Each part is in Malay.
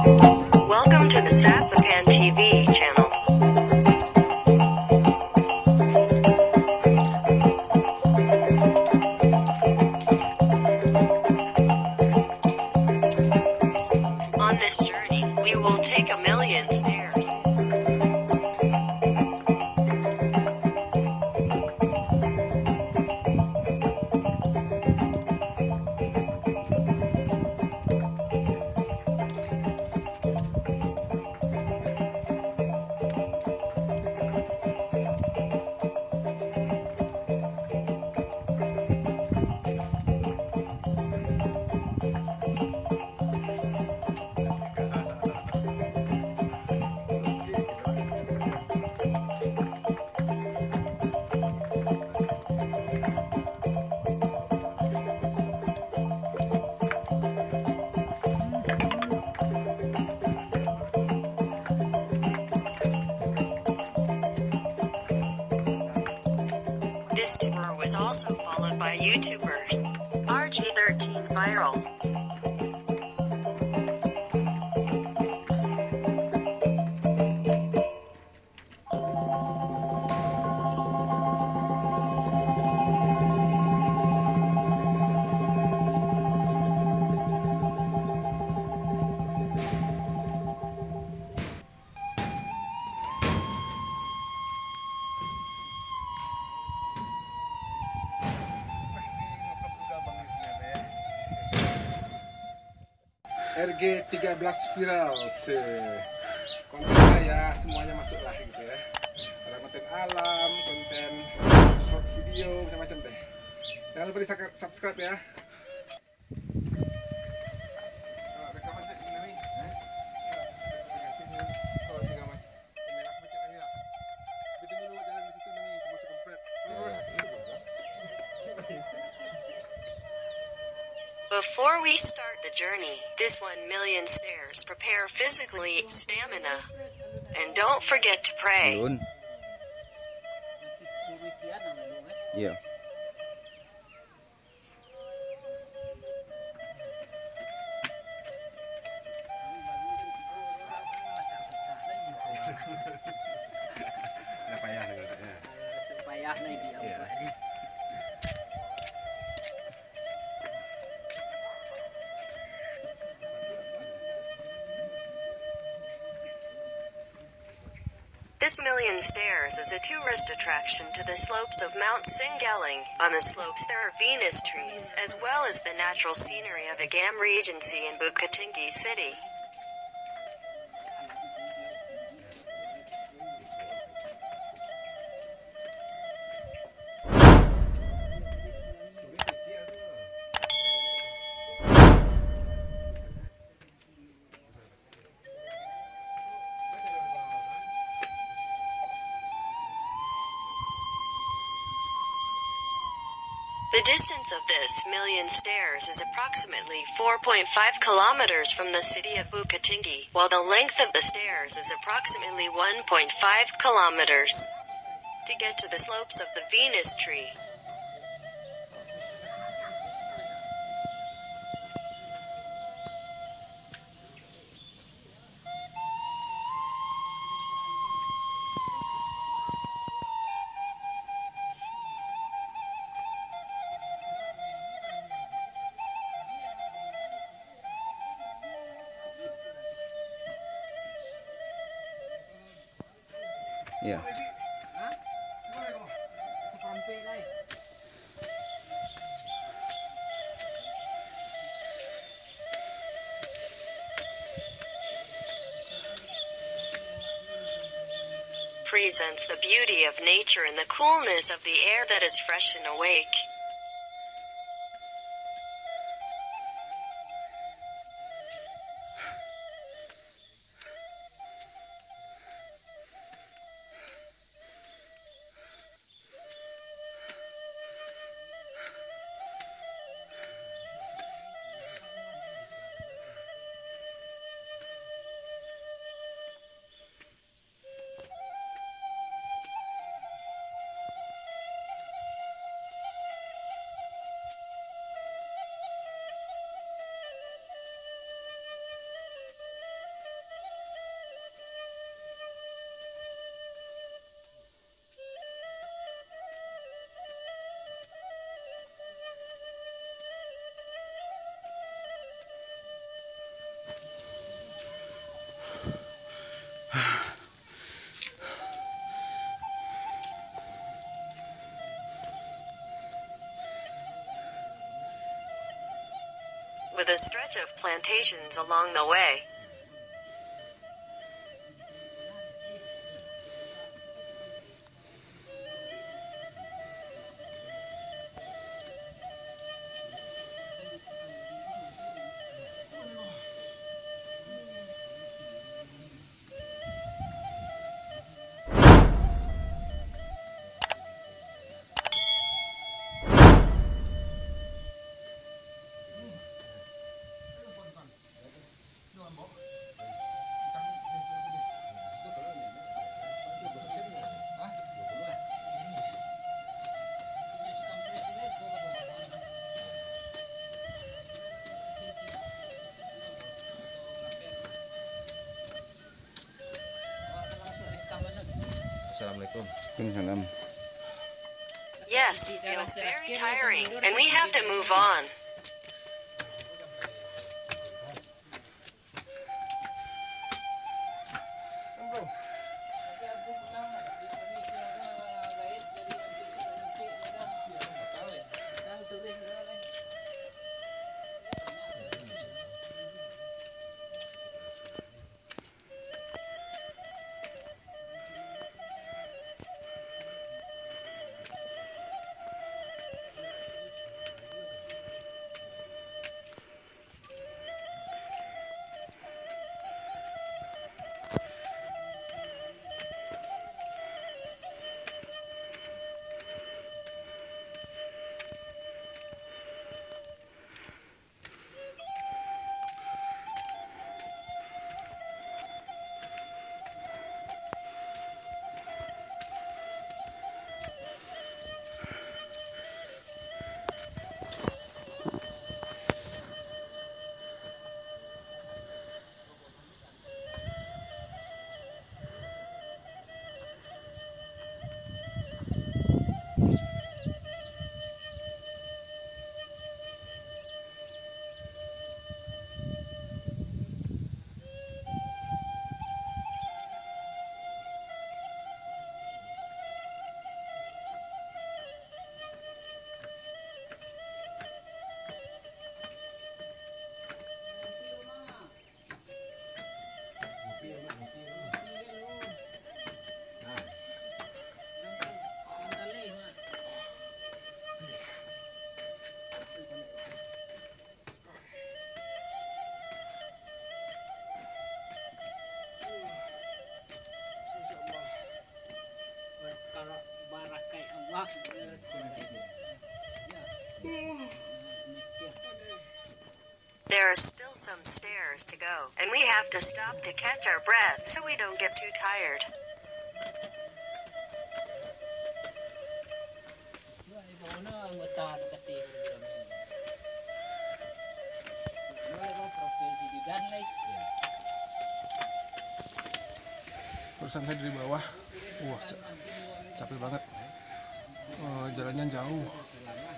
Welcome to the Sapapan TV channel. On this journey, we will take a million stairs. This tour was also followed by YouTubers RG13 Viral, RG13 viral. Konten saya semuanya masuklah gitu ya. Ada konten alam, konten short video, macam-macam deh. Jangan lupa di subscribe ya. Before we start the journey, this 1 million stairs, prepare physically, stamina, and don't forget to pray. Yeah. This million stairs is a tourist attraction to the slopes of Mount Singaling. On the slopes there are Venus trees, as well as the natural scenery of Agam Regency in Bukittinggi City. The distance of this million stairs is approximately 4.5 kilometers from the city of Bukittinggi, while the length of the stairs is approximately 1.5 kilometers. To get to the slopes of the Venus tree, Yeah. presents the beauty of nature and the coolness of the air that is fresh and awake. stretch of plantations along the way. Assalamualaikum. Yes, feels very tiring, and we have to move on. There are still some stairs to go, and we have to stop to catch our breath so we don't get too tired. Barusan saya dari bawah, wah capek banget. Jalannya jauh,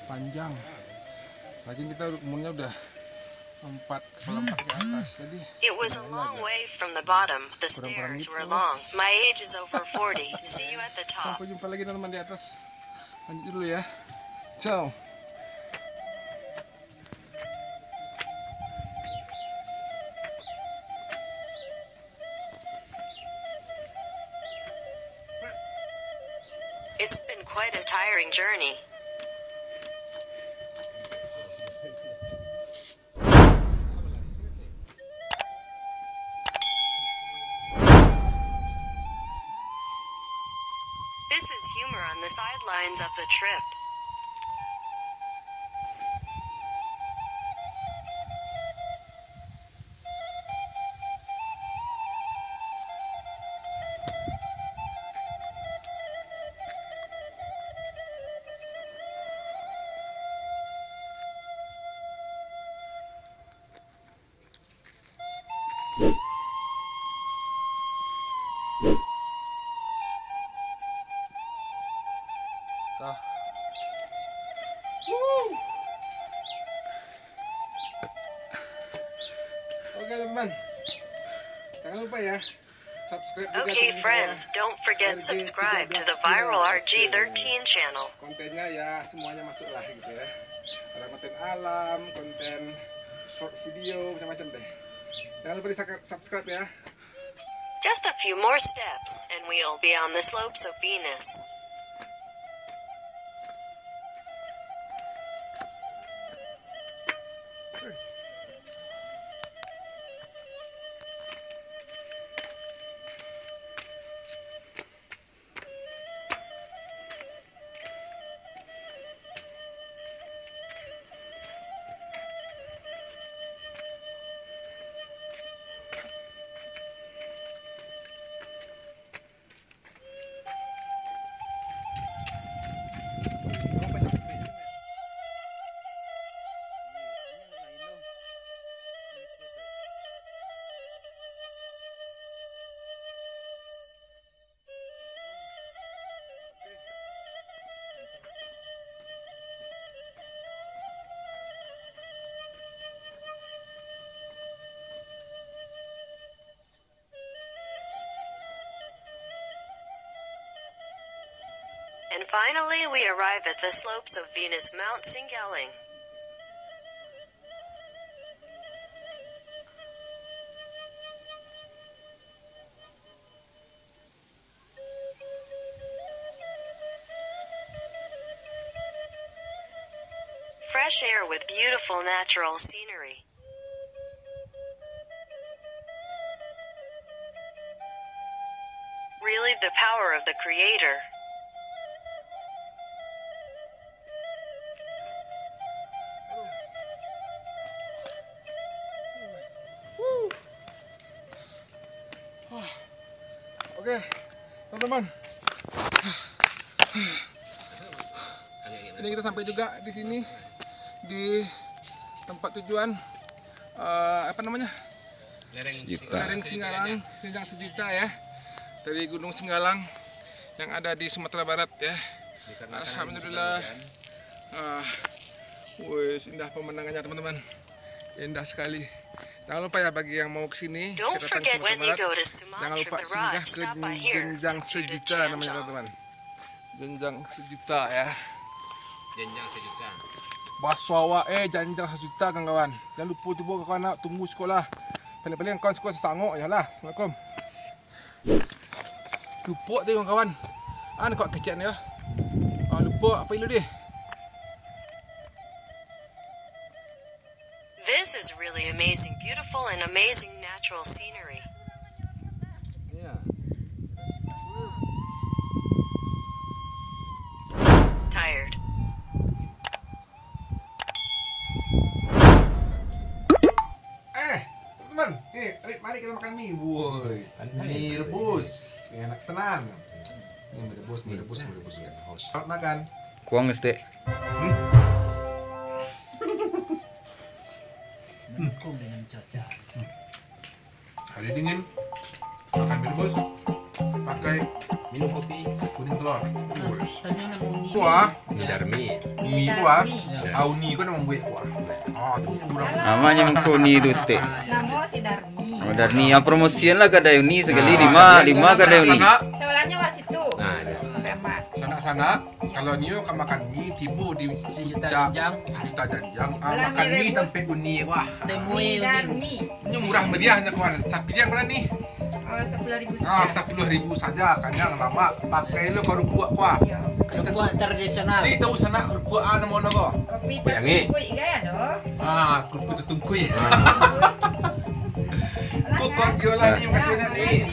panjang. Lagi kita umurnya udah 4 ke atas. Jadi it was a long way from the bottom. The stairs were long. My age is over 40. See you at the top. Sampai jumpa lagi teman-teman di atas. Lanjut dulu ya. Ciao. It's been quite a tiring journey. This is humor on the sidelines of the trip. Oke teman, jangan lupa ya subscribe juga. Okay friends, don't forget subscribe to the Viral RG13 channel. Kontennya ya semuanya masuk lah gitu ya. Ada konten alam, konten short video, macam-macam deh. Jangan lupa di subscribe ya. Just a few more steps, and we'll be on the slopes of Venus. And finally, we arrive at the slopes of Venus Mount Singaling. Fresh air with beautiful natural scenery. Really the power of the Creator. Oke, teman-teman. Ini kita sampai juga di sini di tempat tujuan apa namanya? Lereng Singgalang, Sindang Sejuta ya. Dari Gunung Singgalang yang ada di Sumatera Barat ya. Alhamdulillah. Wih, indah pemandangannya teman-teman. Indah sekali. Jangan lupa ya bagi yang mau kesini, Don't forget when you go to jangan lupa Sumatra, singgah stop by ke here. Jenjang Sejuta namanya teman-teman. Jenjang Sejuta ya. Jenjang Sejuta. Baswawa Jenjang Sejuta kawan-kawan. Jangan lupa tu kawan nak tunggu sekolah. Paling-paling kawan sekolah sesangok je lah. Assalamualaikum. Lupa tu kawan-kawan. Kau kecil ni ya. Lupa apa ilu dia? This is really amazing, beautiful and amazing natural scenery. Yeah. Tired. Teman-teman, mari kita makan mie, boys. Mie rebus, enak tenan. Ini mie rebus. Selamat makan. Kuang mesti. Mendukung dengan cuaca. Hari dingin, makan mie rebus, pakai Minum kopi. kuning telur. Tanya nama Uni. Kuah, Darmi. mie kuah, auni kan memang buat kuah. Itu kurang. Namanya mengkoni itu ste. Namo si Darmi. Oh, dari yang promosian lah kada Uni sekali lima kada Uni. Sebelahnya wak situ. Nah, Emak. Sana, kalau Nio kan makan mie tibu di sejuta janjang. Makan mie sampai uni wah. Mie Darmi. Ini murah meriah hanya kawan. Sapi dia berapa nih? 10.000 saja. 10.000 saja kanyang lama. Pakai lu kau buat kuah. Iya. Kerupuk tradisional. Ini tahu sana kerupuk ana mau nago. Kopi tertungkui gaya doh. Kerupuk tertungkui. Kok jualan ni makasihnya nih.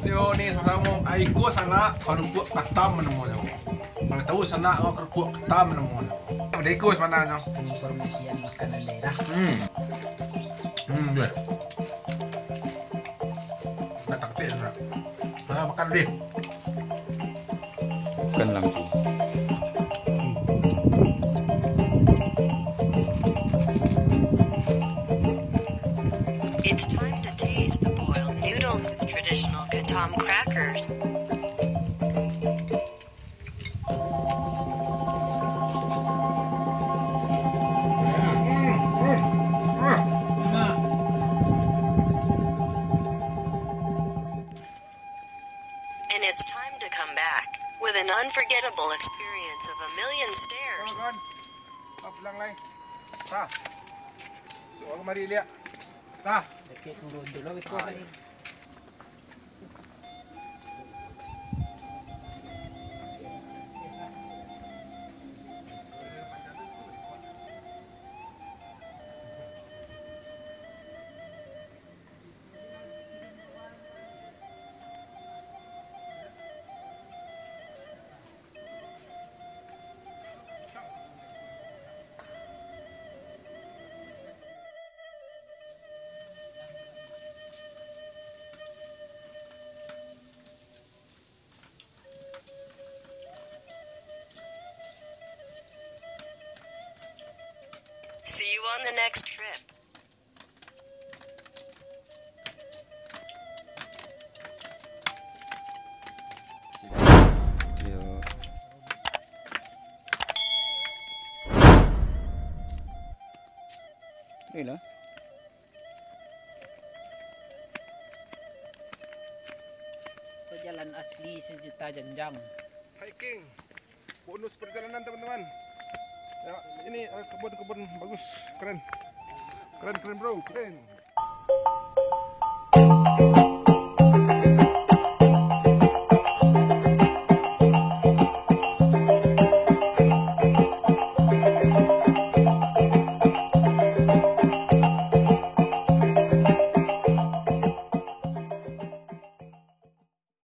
Yo nih sama aiko sana kerupuk ketam namanya. Kalau tahu sana kerupuk ketam namanya. Udah ikut sebenarnya. Informasian makanan daerah. Deh. Nak taktik nak. Makan deh. bukan lampu. It's time to taste the boiled noodles with traditional Katam crackers. And it's time to come back with an unforgettable experience of a million stairs. Pulang lagi. Bawa kemari lihat. Nah, Oke, turun dulu itu lagi. See you on the next trip. Yuk. Ini lah. Itu jalan asli sejuta jenjang. hiking. Bonus perjalanan teman-teman. Ya, ini kebun-kebun bagus, keren. Keren bro, keren.